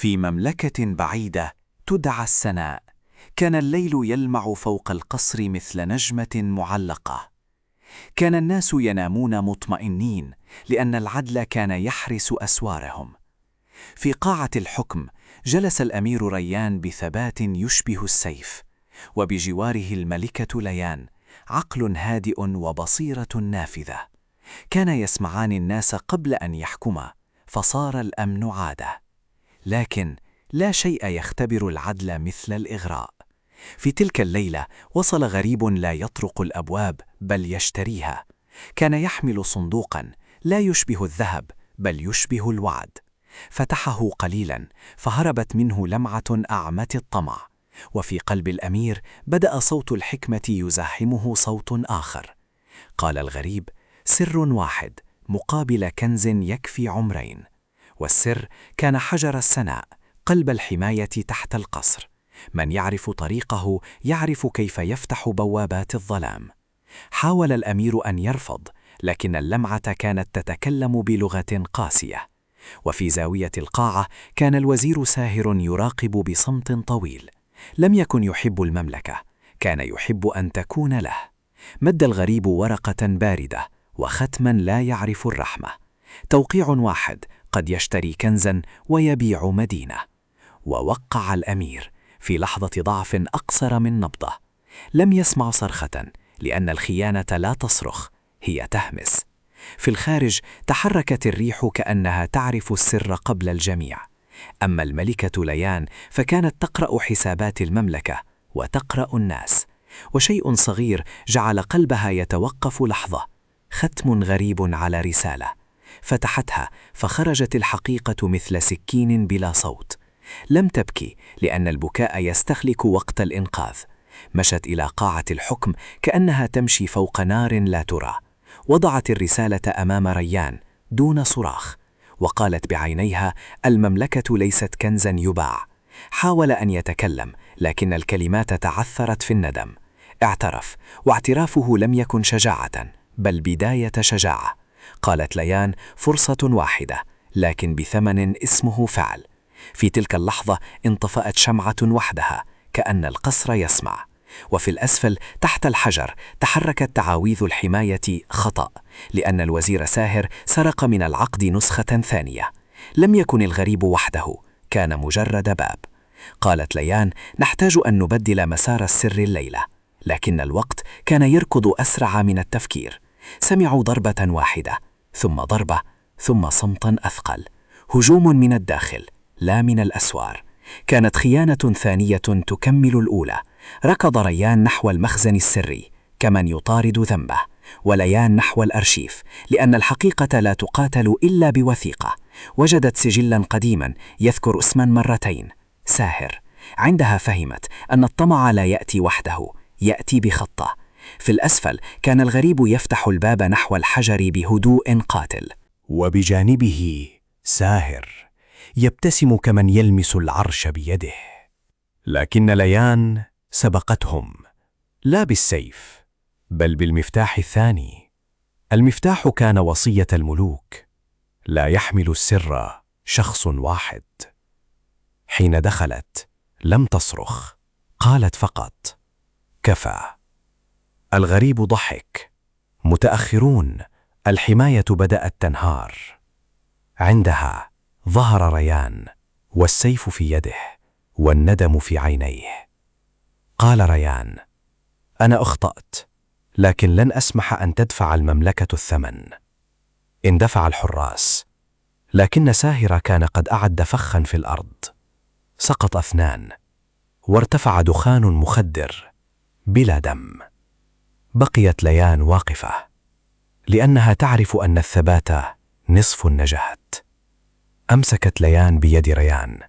في مملكة بعيدة تدعى السناء، كان الليل يلمع فوق القصر مثل نجمة معلقة. كان الناس ينامون مطمئنين لأن العدل كان يحرس أسوارهم. في قاعة الحكم جلس الأمير ريان بثبات يشبه السيف، وبجواره الملكة ليان، عقل هادئ وبصيرة نافذة. كان يسمعان الناس قبل أن يحكما، فصار الأمن عادة. لكن لا شيء يختبر العدل مثل الإغراء. في تلك الليلة وصل غريب لا يطرق الأبواب بل يشتريها. كان يحمل صندوقا لا يشبه الذهب بل يشبه الوعد. فتحه قليلا فهربت منه لمعة أعمت الطمع، وفي قلب الأمير بدأ صوت الحكمة يزاحمه صوت آخر. قال الغريب: سر واحد مقابل كنز يكفي عمرين. والسر كان حجر السناء، قلب الحماية تحت القصر. من يعرف طريقه يعرف كيف يفتح بوابات الظلام. حاول الأمير أن يرفض، لكن اللمعة كانت تتكلم بلغة قاسية. وفي زاوية القاعة كان الوزير ساهر يراقب بصمت طويل. لم يكن يحب المملكة، كان يحب أن تكون له. مد الغريب ورقة باردة وختما لا يعرف الرحمة. توقيع واحد قد يشتري كنزا ويبيع مدينة. ووقع الأمير في لحظة ضعف أقصر من نبضة. لم يسمع صرخة، لأن الخيانة لا تصرخ، هي تهمس. في الخارج تحركت الريح كأنها تعرف السر قبل الجميع. أما الملكة ليان فكانت تقرأ حسابات المملكة وتقرأ الناس. وشيء صغير جعل قلبها يتوقف لحظة: ختم غريب على رسالة. فتحتها فخرجت الحقيقة مثل سكين بلا صوت. لم تبكي لأن البكاء يستهلك وقت الإنقاذ. مشت إلى قاعة الحكم كأنها تمشي فوق نار لا ترى. وضعت الرسالة أمام ريان دون صراخ، وقالت بعينيها: المملكة ليست كنزا يباع. حاول أن يتكلم، لكن الكلمات تعثرت في الندم. اعترف، واعترافه لم يكن شجاعة بل بداية شجاعة. قالت ليان: فرصة واحدة، لكن بثمن اسمه فعل. في تلك اللحظة انطفأت شمعة وحدها، كأن القصر يسمع. وفي الأسفل تحت الحجر تحركت تعاويذ الحماية خطأ، لأن الوزير ساهر سرق من العقد نسخة ثانية. لم يكن الغريب وحده، كان مجرد باب. قالت ليان: نحتاج أن نبدل مسار السر الليلة. لكن الوقت كان يركض أسرع من التفكير. سمعوا ضربة واحدة، ثم ضربة، ثم صمتا أثقل. هجوم من الداخل لا من الأسوار. كانت خيانة ثانية تكمل الأولى. ركض ريان نحو المخزن السري كمن يطارد ذنبه، وليان نحو الأرشيف، لأن الحقيقة لا تقاتل إلا بوثيقة. وجدت سجلا قديما يذكر اسما مرتين: ساهر. عندها فهمت أن الطمع لا يأتي وحده، يأتي بخطة. في الأسفل كان الغريب يفتح الباب نحو الحجر بهدوء قاتل، وبجانبه ساهر يبتسم كمن يلمس العرش بيده. لكن ليان سبقتهم، لا بالسيف بل بالمفتاح الثاني. المفتاح كان وصية الملوك: لا يحمل السر شخص واحد. حين دخلت لم تصرخ، قالت فقط: كفى. الغريب ضحك. متأخرون، الحماية بدأت تنهار. عندها ظهر ريان، والسيف في يده والندم في عينيه. قال ريان: أنا أخطأت، لكن لن أسمح أن تدفع المملكة الثمن. اندفع الحراس، لكن ساهر كان قد أعد فخا في الأرض. سقط اثنان، وارتفع دخان مخدر بلا دم. بقيت ليان واقفة، لأنها تعرف أن الثبات نصف النجاة. أمسكت ليان بيد ريان: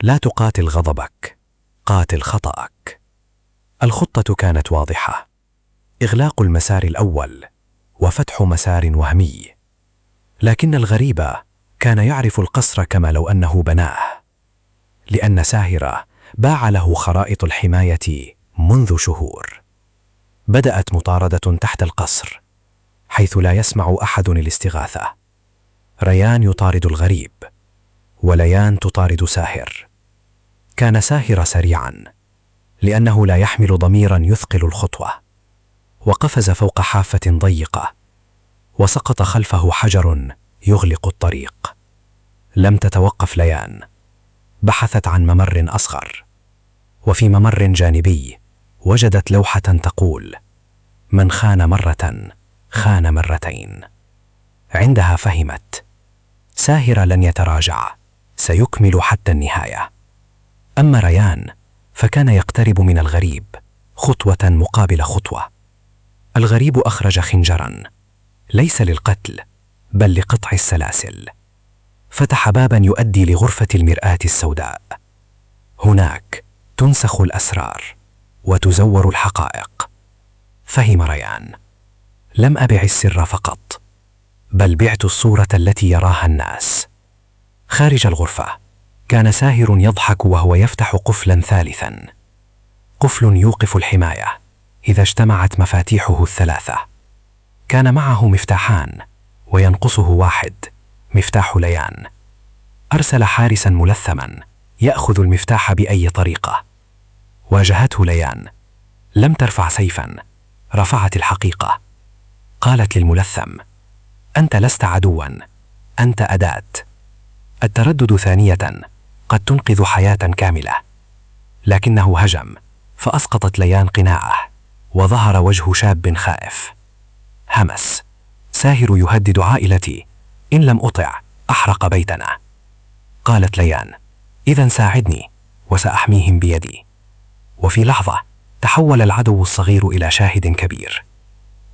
لا تقاتل غضبك، قاتل خطأك. الخطة كانت واضحة: إغلاق المسار الأول وفتح مسار وهمي. لكن الغريب كان يعرف القصر كما لو أنه بناه، لأن ساهر باع له خرائط الحماية منذ شهور. بدأت مطاردة تحت القصر، حيث لا يسمع أحد الاستغاثة. ريان يطارد الغريب، وليان تطارد ساهر. كان ساهر سريعا لأنه لا يحمل ضميرا يثقل الخطوة، وقفز فوق حافة ضيقة وسقط خلفه حجر يغلق الطريق. لم تتوقف ليان، بحثت عن ممر أصغر، وفي ممر جانبي وجدت لوحة تقول: من خان مرة خان مرتين. عندها فهمت ساهر لن يتراجع، سيكمل حتى النهاية. أما ريان فكان يقترب من الغريب خطوة مقابل خطوة. الغريب أخرج خنجرا ليس للقتل بل لقطع السلاسل. فتح بابا يؤدي لغرفة المرآة السوداء. هناك تنسخ الأسرار وتزور الحقائق. فهم ريان: لم أبع السر فقط، بل بعت الصورة التي يراها الناس. خارج الغرفة كان ساهر يضحك وهو يفتح قفلا ثالثا، قفل يوقف الحماية إذا اجتمعت مفاتيحه الثلاثة. كان معه مفتاحان وينقصه واحد، مفتاح ليان. أرسل حارسا ملثما يأخذ المفتاح بأي طريقة. واجهته ليان، لم ترفع سيفا، رفعت الحقيقة. قالت للملثم: أنت لست عدوا، أنت أداة. التردد ثانية قد تنقذ حياة كاملة. لكنه هجم فأسقطت ليان قناعه، وظهر وجه شاب خائف. همس: ساهر يهدد عائلتي، إن لم أطع أحرق بيتنا. قالت ليان: إذن ساعدني وسأحميهم بيدي. وفي لحظة تحول العدو الصغير إلى شاهد كبير.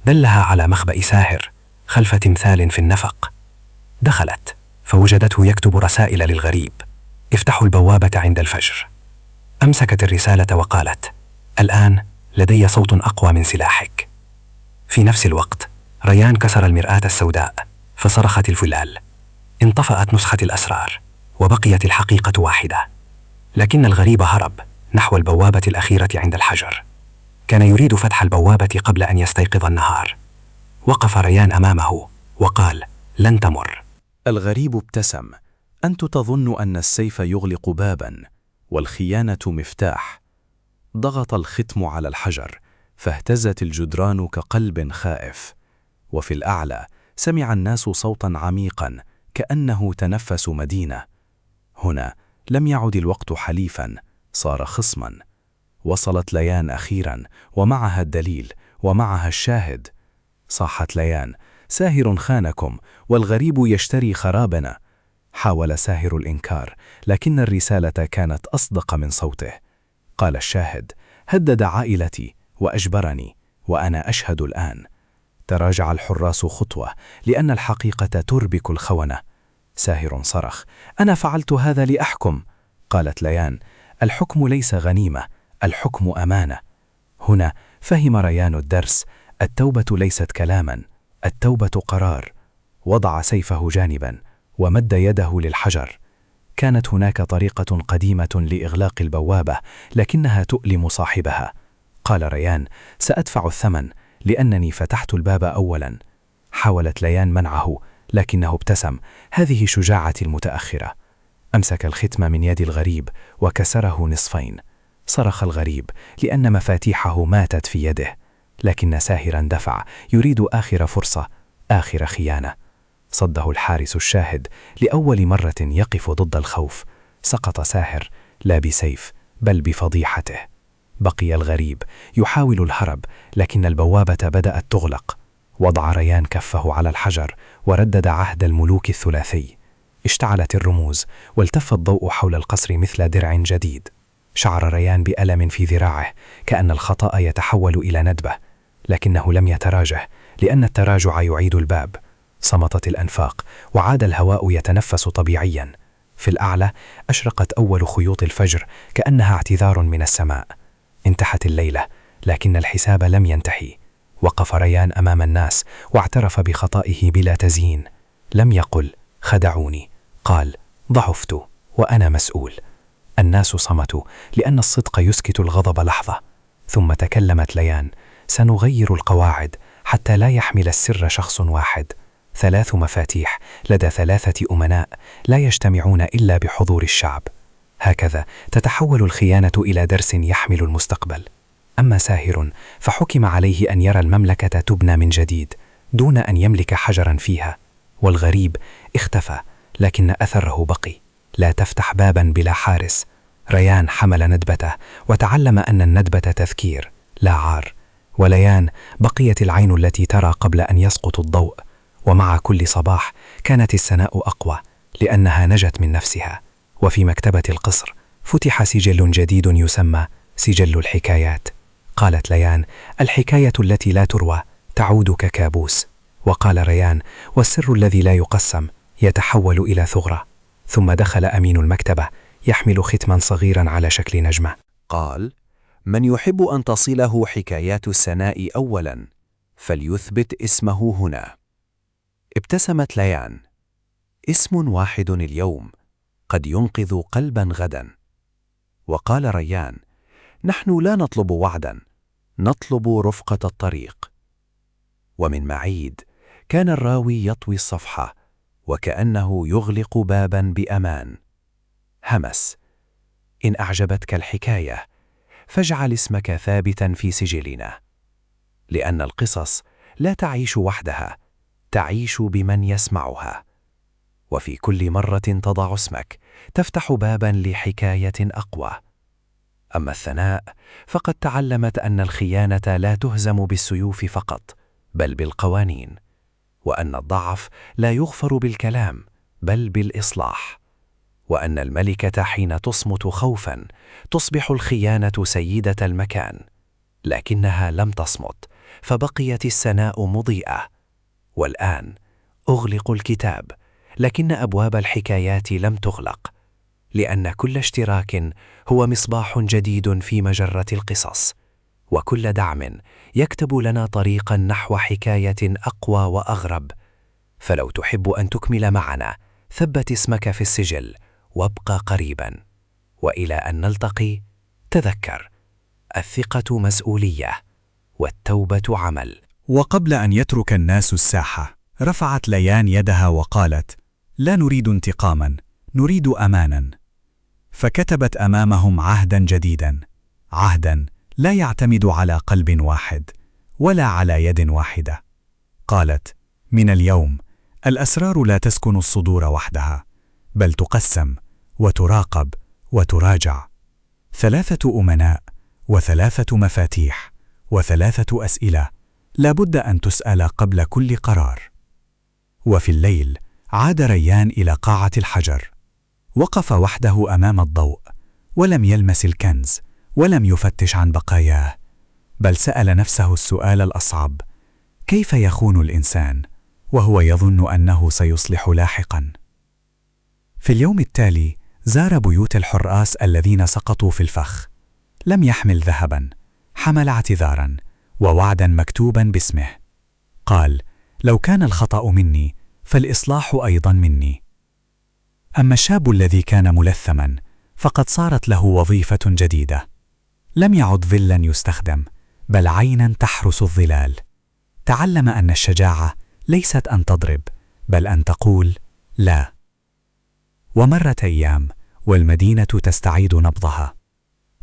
دلها على مخبأ ساهر خلف تمثال في النفق. دخلت فوجدته يكتب رسائل للغريب: افتحوا البوابة عند الفجر. أمسكت الرسالة وقالت: الآن لدي صوت أقوى من سلاحك. في نفس الوقت ريان كسر المرآة السوداء فصرخت الفلال. انطفأت نسخة الأسرار وبقيت الحقيقة واحدة. لكن الغريب هرب نحو البوابة الأخيرة عند الحجر. كان يريد فتح البوابة قبل أن يستيقظ النهار. وقف ريان أمامه وقال: لن تمر. الغريب ابتسم: أنت تظن أن السيف يغلق بابا والخيانة مفتاح. ضغط الختم على الحجر فاهتزت الجدران كقلب خائف. وفي الأعلى سمع الناس صوتا عميقا كأنه تنفس مدينة. هنا لم يعد الوقت حليفا، صار خصما. وصلت ليان أخيرا، ومعها الدليل ومعها الشاهد. صاحت ليان: ساهر خانكم والغريب يشتري خرابنا. حاول ساهر الإنكار، لكن الرسالة كانت أصدق من صوته. قال الشاهد: هدد عائلتي وأجبرني، وأنا أشهد الآن. تراجع الحراس خطوة لأن الحقيقة تربك الخونة. ساهر صرخ: أنا فعلت هذا لأحكم. قالت ليان: الحكم ليس غنيمة، الحكم أمانة. هنا فهم ريان الدرس: التوبة ليست كلاما، التوبة قرار. وضع سيفه جانبا ومد يده للحجر. كانت هناك طريقة قديمة لإغلاق البوابة، لكنها تؤلم صاحبها. قال ريان: سأدفع الثمن لأنني فتحت الباب أولا. حاولت ليان منعه، لكنه ابتسم: هذه شجاعتي المتأخرة. أمسك الختم من يد الغريب وكسره نصفين. صرخ الغريب لأن مفاتيحه ماتت في يده. لكن ساهرا دفع، يريد آخر فرصة، آخر خيانة. صده الحارس الشاهد لأول مرة يقف ضد الخوف. سقط ساهر لا بسيف بل بفضيحته. بقي الغريب يحاول الهرب، لكن البوابة بدأت تغلق. وضع ريان كفه على الحجر وردد عهد الملوك الثلاثي. اشتعلت الرموز والتف الضوء حول القصر مثل درع جديد. شعر ريان بألم في ذراعه، كأن الخطأ يتحول إلى ندبة، لكنه لم يتراجع لأن التراجع يعيد الباب. صمتت الأنفاق وعاد الهواء يتنفس طبيعيا. في الأعلى أشرقت أول خيوط الفجر كأنها اعتذار من السماء. انتهت الليلة، لكن الحساب لم ينتهي. وقف ريان أمام الناس واعترف بخطئه بلا تزيين. لم يقل خدعوني، قال ضعفت وأنا مسؤول. الناس صمتوا لأن الصدق يسكت الغضب لحظة. ثم تكلمت ليان: سنغير القواعد حتى لا يحمل السر شخص واحد. 3 مفاتيح لدى 3 أمناء لا يجتمعون إلا بحضور الشعب. هكذا تتحول الخيانة إلى درس يحمل المستقبل. أما ساهر فحكم عليه أن يرى المملكة تبنى من جديد دون أن يملك حجرا فيها، والغريب اختفى لكن أثره بقي. لا تفتح بابا بلا حارس. ريان حمل ندبته وتعلم أن الندبة تذكير لا عار. وليان بقيت العين التي ترى قبل أن يسقط الضوء. ومع كل صباح كانت السناء أقوى لأنها نجت من نفسها. وفي مكتبة القصر فتح سجل جديد يسمى سجل الحكايات. قالت ليان: الحكاية التي لا تروى تعود ككابوس. وقال ريان: والسر الذي لا يقسم يتحول إلى ثغرة. ثم دخل أمين المكتبة يحمل ختما صغيرا على شكل نجمة. قال: من يحب أن تصله حكايات السناء أولا فليثبت اسمه هنا. ابتسمت ليان: اسم واحد اليوم قد ينقذ قلبا غدا. وقال ريان: نحن لا نطلب وعدا، نطلب رفقة الطريق. ومن معيد كان الراوي يطوي الصفحة وكأنه يغلق بابا بأمان. همس: إن أعجبتك الحكاية فاجعل اسمك ثابتا في سجلنا، لأن القصص لا تعيش وحدها، تعيش بمن يسمعها. وفي كل مرة تضع اسمك تفتح بابا لحكاية أقوى. أما الثناء فقد تعلمت أن الخيانة لا تهزم بالسيوف فقط، بل بالقوانين، وأن الضعف لا يغفر بالكلام بل بالإصلاح، وأن الملكة حين تصمت خوفا تصبح الخيانة سيدة المكان. لكنها لم تصمت، فبقيت السناء مضيئة. والآن أغلق الكتاب، لكن أبواب الحكايات لم تغلق، لأن كل اشتراك هو مصباح جديد في مجرة القصص، وكل دعم يكتب لنا طريقا نحو حكاية أقوى وأغرب. فلو تحب أن تكمل معنا ثبت اسمك في السجل وابقى قريبا. وإلى أن نلتقي تذكر: الثقة مسؤولية والتوبة عمل. وقبل أن يترك الناس الساحة رفعت ليان يدها وقالت: لا نريد انتقاما، نريد أمانا. فكتبت أمامهم عهدا جديدا، عهدا لا يعتمد على قلب واحد ولا على يد واحدة. قالت: من اليوم الأسرار لا تسكن الصدور وحدها، بل تقسم وتراقب وتراجع. 3 أمناء و3 مفاتيح و3 أسئلة لا بد أن تسأل قبل كل قرار. وفي الليل عاد ريان إلى قاعة الحجر. وقف وحده أمام الضوء، ولم يلمس الكنز ولم يفتش عن بقاياه، بل سأل نفسه السؤال الأصعب: كيف يخون الإنسان وهو يظن أنه سيصلح لاحقا؟ في اليوم التالي زار بيوت الحراس الذين سقطوا في الفخ. لم يحمل ذهبا، حمل اعتذارا ووعدا مكتوبا باسمه. قال: لو كان الخطأ مني فالإصلاح أيضا مني. أما الشاب الذي كان ملثما فقد صارت له وظيفة جديدة. لم يعد ظلا يستخدم، بل عينا تحرس الظلال. تعلم أن الشجاعة ليست أن تضرب، بل أن تقول لا. ومرت أيام والمدينة تستعيد نبضها،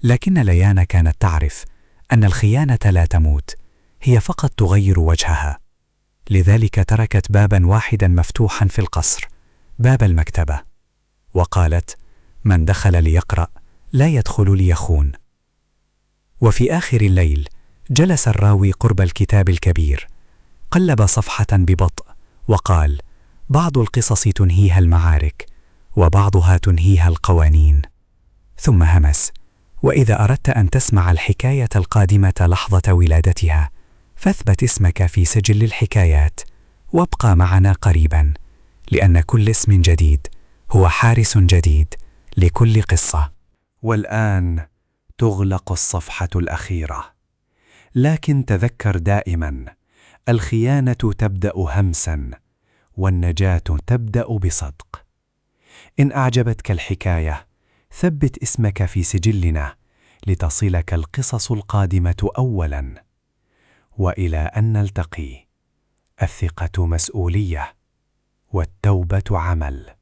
لكن ليان كانت تعرف أن الخيانة لا تموت، هي فقط تغير وجهها. لذلك تركت بابا واحدا مفتوحا في القصر، باب المكتبة، وقالت: من دخل ليقرأ لا يدخل ليخون. وفي آخر الليل جلس الراوي قرب الكتاب الكبير، قلب صفحة ببطء وقال: بعض القصص تنهيها المعارك، وبعضها تنهيها القوانين. ثم همس: وإذا أردت أن تسمع الحكاية القادمة لحظة ولادتها فاثبت اسمك في سجل الحكايات وابقى معنا قريبا، لأن كل اسم جديد هو حارس جديد لكل قصة. والآن تغلق الصفحة الأخيرة، لكن تذكر دائما: الخيانة تبدأ همسا، والنجاة تبدأ بصدق. إن أعجبتك الحكاية ثبت اسمك في سجلنا لتصلك القصص القادمة أولا. وإلى أن نلتقي، الثقة مسؤولية والتوبة عمل.